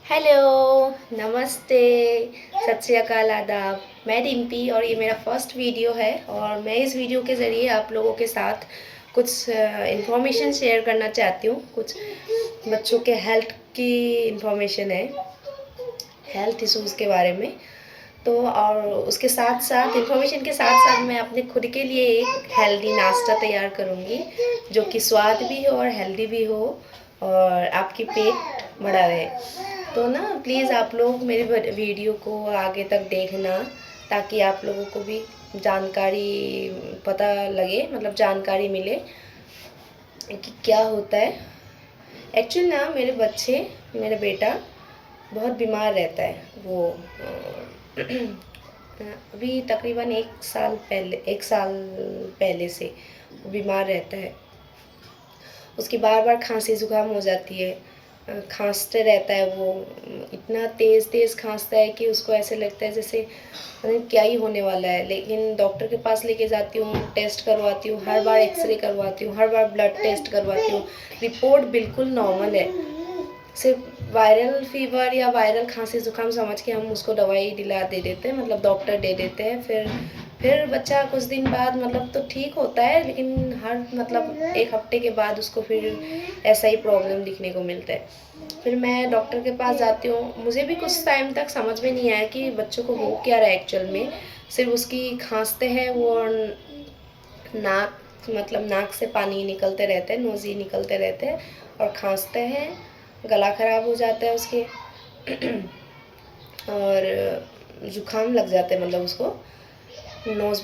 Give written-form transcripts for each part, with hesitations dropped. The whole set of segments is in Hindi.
हेलो, नमस्ते, सत श्री अकाल, आदाब। मैं डिम्पी और ये मेरा फर्स्ट वीडियो है और मैं इस वीडियो के ज़रिए आप लोगों के साथ कुछ इन्फॉर्मेशन शेयर करना चाहती हूँ। कुछ बच्चों के हेल्थ की इन्फॉर्मेशन है, हेल्थ इश्यूज़ के बारे में। तो और उसके साथ साथ इन्फॉर्मेशन के साथ साथ मैं अपने खुद के लिए एक हेल्दी नाश्ता तैयार करूँगी जो कि स्वाद भी हो और हेल्दी भी हो और आपकी पेट बड़ा रहे। तो ना प्लीज़ आप लोग मेरे वीडियो को आगे तक देखना ताकि आप लोगों को भी जानकारी पता लगे, मतलब जानकारी मिले कि क्या होता है। एक्चुअली ना मेरा बेटा बहुत बीमार रहता है। वो अभी तकरीबन एक साल पहले से वो बीमार रहता है। उसकी बार बार खांसी ज़ुकाम हो जाती है, खांसते रहता है वो, इतना तेज़ तेज़ खांसता है कि उसको ऐसे लगता है जैसे पता नहीं क्या ही होने वाला है। लेकिन डॉक्टर के पास लेके जाती हूँ, टेस्ट करवाती हूँ, हर बार एक्सरे करवाती हूँ, हर बार ब्लड टेस्ट करवाती हूँ, रिपोर्ट बिल्कुल नॉर्मल है। सिर्फ वायरल फीवर या वायरल खांसी ज़ुकाम समझ के हम उसको दवाई दे देते हैं, मतलब डॉक्टर दे देते हैं। फिर बच्चा कुछ दिन बाद मतलब तो ठीक होता है, लेकिन हर मतलब एक हफ्ते के बाद उसको फिर ऐसा ही प्रॉब्लम दिखने को मिलता है। फिर मैं डॉक्टर के पास जाती हूँ। मुझे भी कुछ टाइम तक समझ में नहीं आया कि बच्चों को हो क्या रहा है एक्चुअल में। सिर्फ उसकी खांसते हैं वो, नाक मतलब नाक से पानी निकलते रहते हैं, नोज़ी निकलते रहते हैं और खांसते हैं, गला ख़राब हो जाता है उसके और ज़ुकाम लग जाता है, मतलब उसको नोज़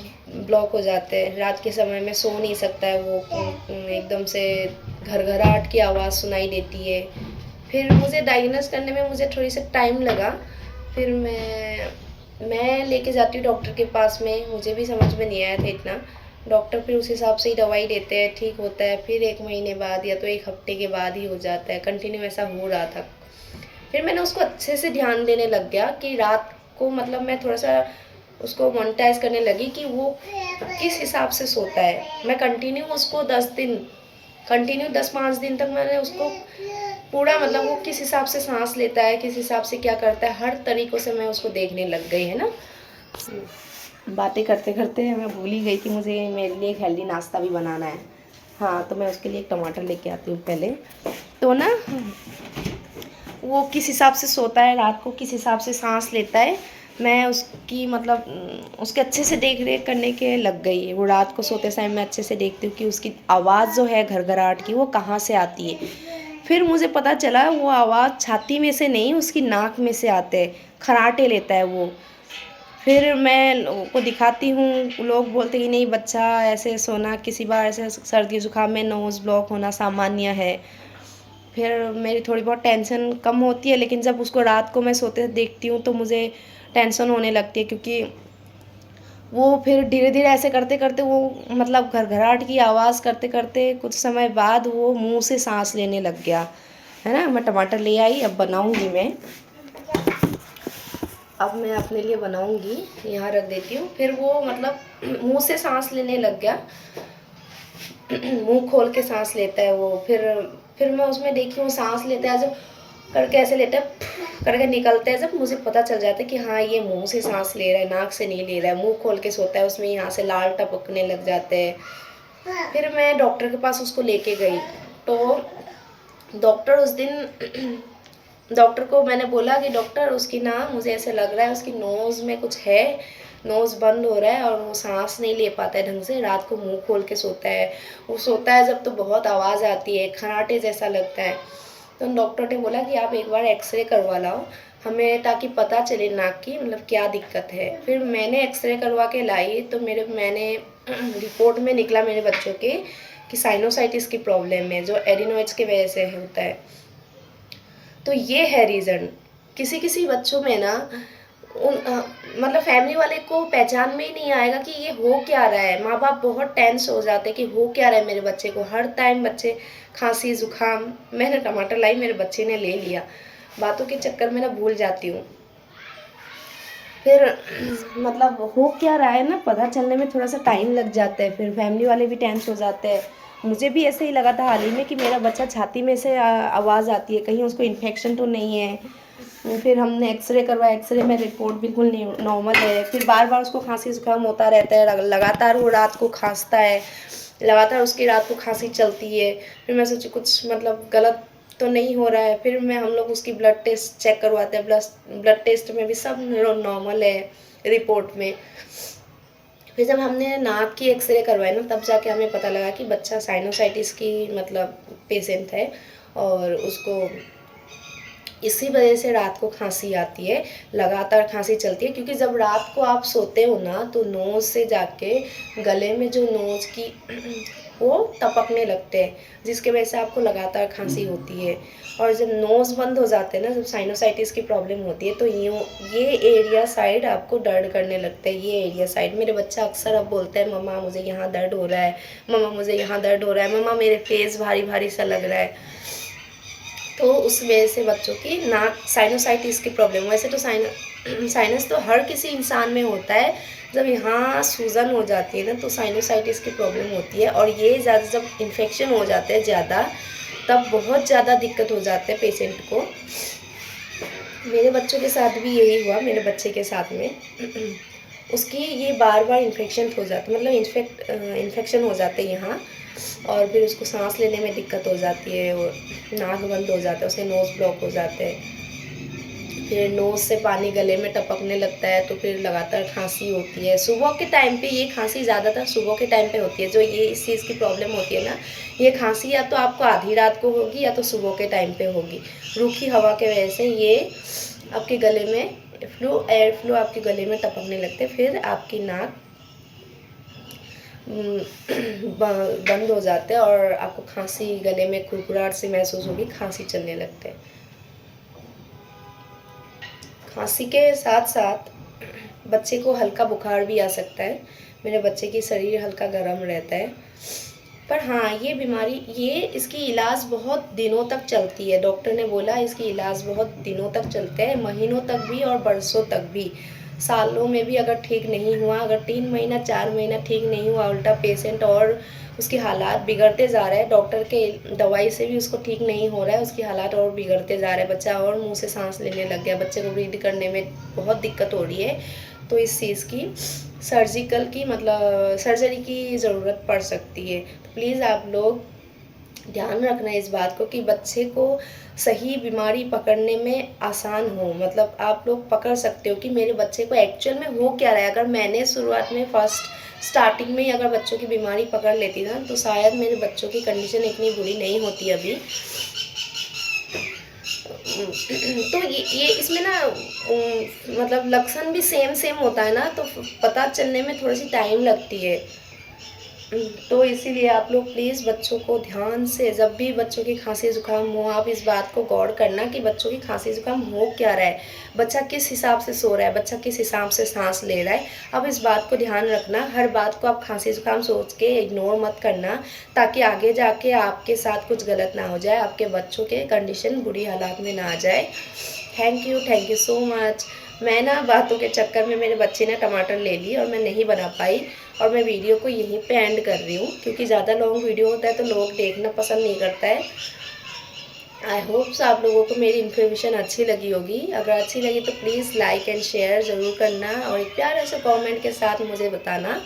ब्लॉक हो जाते हैं। रात के समय में सो नहीं सकता है वो, एकदम से घरघराहट की आवाज़ सुनाई देती है। फिर मुझे डायग्नोस करने में मुझे थोड़ी सा टाइम लगा। फिर मैं लेके जाती हूँ डॉक्टर के पास में, मुझे भी समझ में नहीं आया था इतना। डॉक्टर फिर उस हिसाब से ही दवाई देते हैं, ठीक होता है। फिर 1 महीने बाद या तो 1 हफ्ते के बाद ही हो जाता है, कंटिन्यू ऐसा हो रहा था। फिर मैंने उसको अच्छे से ध्यान देने लग गया कि रात को मतलब मैं थोड़ा सा उसको मोनिटाइज करने लगी कि वो किस हिसाब से सोता है। मैं कंटिन्यू उसको 10-5 दिन तक मैंने उसको पूरा मतलब वो किस हिसाब से सांस लेता है, किस हिसाब से क्या करता है, हर तरीक़ों से मैं उसको देखने लग गई, है ना। बातें करते करते मैं भूल ही गई कि मुझे मेरे लिए एक हेल्दी नाश्ता भी बनाना है। हाँ, तो मैं उसके लिए एक टमाटर लेके आती हूँ पहले। तो ना वो किस हिसाब से सोता है, रात को किस हिसाब से सांस लेता है, मैं उसकी मतलब उसके अच्छे से देख रेख करने के लग गई है। वो रात को सोते समय मैं अच्छे से देखती हूँ कि उसकी आवाज़ जो है घरघराहट की वो कहाँ से आती है। फिर मुझे पता चला वो आवाज़ छाती में से नहीं, उसकी नाक में से आते हैं, खराटे लेता है वो। फिर मैं लोगों को दिखाती हूँ, लोग बोलते हैं कि नहीं बच्चा ऐसे सोना, किसी बार ऐसे सर्दी ज़ुकाम में नोज़ ब्लॉक होना सामान्य है। फिर मेरी थोड़ी बहुत टेंशन कम होती है, लेकिन जब उसको रात को मैं सोते देखती हूँ तो मुझे टेंशन होने लगती है, क्योंकि वो फिर धीरे धीरे ऐसे करते करते वो मतलब घरघराहट की आवाज़ करते करते कुछ समय बाद वो मुंह से सांस लेने लग गया, है ना। मैं टमाटर ले आई, अब बनाऊंगी मैं। अब मैं अपने लिए बनाऊंगी, यहाँ रख देती हूँ। फिर वो मतलब मुंह से सांस लेने लग गया, मुंह खोल के सांस लेता है वो। फिर मैं उसमें देखी, वो सांस लेता है जब करके ऐसे लेता है करके निकलता है, जब मुझे पता चल जाता है कि हाँ ये मुंह से सांस ले रहा है, नाक से नहीं ले रहा है, मुंह खोल के सोता है, उसमें यहाँ से लाल टपकने लग जाते हैं। फिर मैं डॉक्टर के पास उसको लेके गई। तो डॉक्टर उस दिन डॉक्टर को मैंने बोला कि डॉक्टर उसकी ना मुझे ऐसे लग रहा है उसकी नोज़ में कुछ है, नोज़ बंद हो रहा है और वो सांस नहीं ले पाता है ढंग से, रात को मुंह खोल के सोता है। वो सोता है जब तो बहुत आवाज़ आती है, खराटे जैसा लगता है। तो डॉक्टर ने बोला कि आप एक बार एक्सरे करवा लाओ हमें, ताकि पता चले नाक की मतलब क्या दिक्कत है। फिर मैंने एक्सरे करवा के लाई तो मैंने रिपोर्ट में निकला मेरे बच्चों के कि साइनोसाइटिस की प्रॉब्लम है, जो एडिनोइड्स की वजह से होता है। तो ये है रीज़न। किसी किसी बच्चों में ना मतलब फैमिली वाले को पहचान में ही नहीं आएगा कि ये हो क्या रहा है। माँ बाप बहुत टेंस हो जाते हैं कि हो क्या रहा है मेरे बच्चे को। हर टाइम बच्चे खांसी ज़ुकाम, मैंने टमाटर लाई, मेरे बच्चे ने ले लिया, बातों के चक्कर में ना भूल जाती हूँ। फिर मतलब हो क्या रहा है ना, पता चलने में थोड़ा सा टाइम लग जाता है। फिर फैमिली वाले भी टेंस हो जाते हैं। मुझे भी ऐसे ही लगा था हाल ही में कि मेरा बच्चा छाती में से आवाज़ आती है, कहीं उसको इन्फेक्शन तो नहीं है। फिर हमने एक्सरे करवाया, एक्सरे में रिपोर्ट बिल्कुल नॉर्मल है। फिर बार बार उसको खांसी जुकाम होता रहता है, लगातार वो रात को खांसता है, लगातार उसकी रात को खांसी चलती है। फिर मैं सोची कुछ मतलब गलत तो नहीं हो रहा है। फिर हम लोग उसकी ब्लड टेस्ट चेक करवाते हैं, ब्लड टेस्ट में भी सब नॉर्मल है रिपोर्ट में। फिर जब हमने नाक की एक्सरे करवाई ना, तब जाके हमें पता लगा कि बच्चा साइनोसाइटिस की मतलब पेशेंट है, और उसको इसी वजह से रात को खांसी आती है, लगातार खांसी चलती है। क्योंकि जब रात को आप सोते हो ना, तो नोज़ से जाके गले में जो नोज़ की वो टपकने लगते हैं, जिसके वजह से आपको लगातार खांसी होती है। और जब नोज़ बंद हो जाते हैं ना, जब साइनोसाइटिस की प्रॉब्लम होती है, तो ये एरिया साइड आपको दर्द करने लगता है। ये एरिया साइड मेरे बच्चा अक्सर अब बोलता है, मम्मा मुझे यहाँ दर्द हो रहा है, मम्मा मुझे यहाँ दर्द हो रहा है, मम्मा मेरे फेस भारी भारी सा लग रहा है। तो उस वजह से बच्चों की नाक साइनोसाइटिस की प्रॉब्लम। वैसे तो साइनस तो हर किसी इंसान में होता है। जब यहाँ सूजन हो जाती है ना, तो साइनोसाइटिस की प्रॉब्लम होती है। और ये ज़्यादा जब इन्फेक्शन हो जाते हैं ज़्यादा, तब बहुत ज़्यादा दिक्कत हो जाते हैं पेशेंट को। मेरे बच्चों के साथ भी यही हुआ, मेरे बच्चे के साथ में उसकी ये बार बार इन्फेक्शन हो जाता, मतलब इन्फेक्शन हो जाते हैं यहाँ। और फिर उसको सांस लेने में दिक्कत हो जाती है, और नाक बंद हो जाता है, उसके नोज़ ब्लॉक हो जाते हैं। फिर नोज़ से पानी गले में टपकने लगता है, तो फिर लगातार खांसी होती है। सुबह के टाइम पे ये खांसी ज़्यादातर सुबह के टाइम पे होती है। जो ये इस चीज़ की प्रॉब्लम होती है ना, ये खांसी या तो आपको आधी रात को होगी या तो सुबह के टाइम पे होगी। रूखी हवा के वजह से ये आपके गले में एयर फ्लो आपके गले में टपकने लगते, फिर आपकी नाक बंद हो जाते हैं, और आपको खांसी, गले में खुरखुराहट से महसूस होगी, खांसी चलने लगते हैं। खांसी के साथ साथ बच्चे को हल्का बुखार भी आ सकता है। मेरे बच्चे की शरीर हल्का गर्म रहता है। पर हाँ, ये बीमारी इसकी इलाज बहुत दिनों तक चलती है। डॉक्टर ने बोला इसकी इलाज बहुत दिनों तक चलते हैं, महीनों तक भी और बरसों तक भी, सालों में भी। अगर ठीक नहीं हुआ, अगर 3 महीना 4 महीना ठीक नहीं हुआ, उल्टा पेशेंट और उसके हालात बिगड़ते जा रहे हैं, डॉक्टर के दवाई से भी उसको ठीक नहीं हो रहा है, उसकी हालात और बिगड़ते जा रहे हैं, बच्चा और मुंह से सांस लेने लग गया, बच्चे को ब्रीथ करने में बहुत दिक्कत हो रही है। तो इस चीज़ की सर्जरी की ज़रूरत पड़ सकती है। तो प्लीज़ आप लोग ध्यान रखना इस बात को कि बच्चे को सही बीमारी पकड़ने में आसान हो। मतलब आप लोग पकड़ सकते हो कि मेरे बच्चे को एक्चुअल में हो क्या रहा है। अगर मैंने शुरुआत में स्टार्टिंग में ही अगर बच्चों की बीमारी पकड़ लेती ना, तो शायद मेरे बच्चों की कंडीशन इतनी बुरी नहीं होती अभी। तो ये इसमें ना मतलब लक्षण भी सेम होता है ना, तो पता चलने में थोड़ी सी टाइम लगती है। तो इसीलिए आप लोग प्लीज़ बच्चों को ध्यान से, जब भी बच्चों की खांसी ज़ुकाम हो, आप इस बात को गौर करना कि बच्चों की खांसी ज़ुकाम हो क्या रहा है, बच्चा किस हिसाब से सो रहा है, बच्चा किस हिसाब से सांस ले रहा है। अब इस बात को ध्यान रखना, हर बात को आप खांसी ज़ुकाम सोच के इग्नोर मत करना, ताकि आगे जाके आपके साथ कुछ गलत ना हो जाए, आपके बच्चों के कंडीशन बुरी हालात में ना आ जाए। Thank you so much. मैं ना बातों के चक्कर में मेरे बच्चे ने टमाटर ले ली और मैं नहीं बना पाई, और मैं वीडियो को यहीं पे एंड कर रही हूँ, क्योंकि ज़्यादा लॉन्ग वीडियो होता है तो लोग देखना पसंद नहीं करता है। आई होप्स आप लोगों को मेरी इन्फॉर्मेशन अच्छी लगी होगी। अगर अच्छी लगी तो प्लीज़ लाइक एंड शेयर ज़रूर करना, और एक प्यारे से कमेंट के साथ मुझे बताना,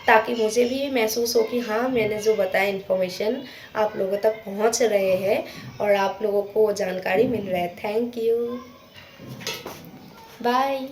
ताकि मुझे भी महसूस हो कि हाँ, मैंने जो बताया इन्फॉर्मेशन आप लोगों तक पहुँच रहे हैं और आप लोगों को जानकारी मिल रहा है। Thank you, bye.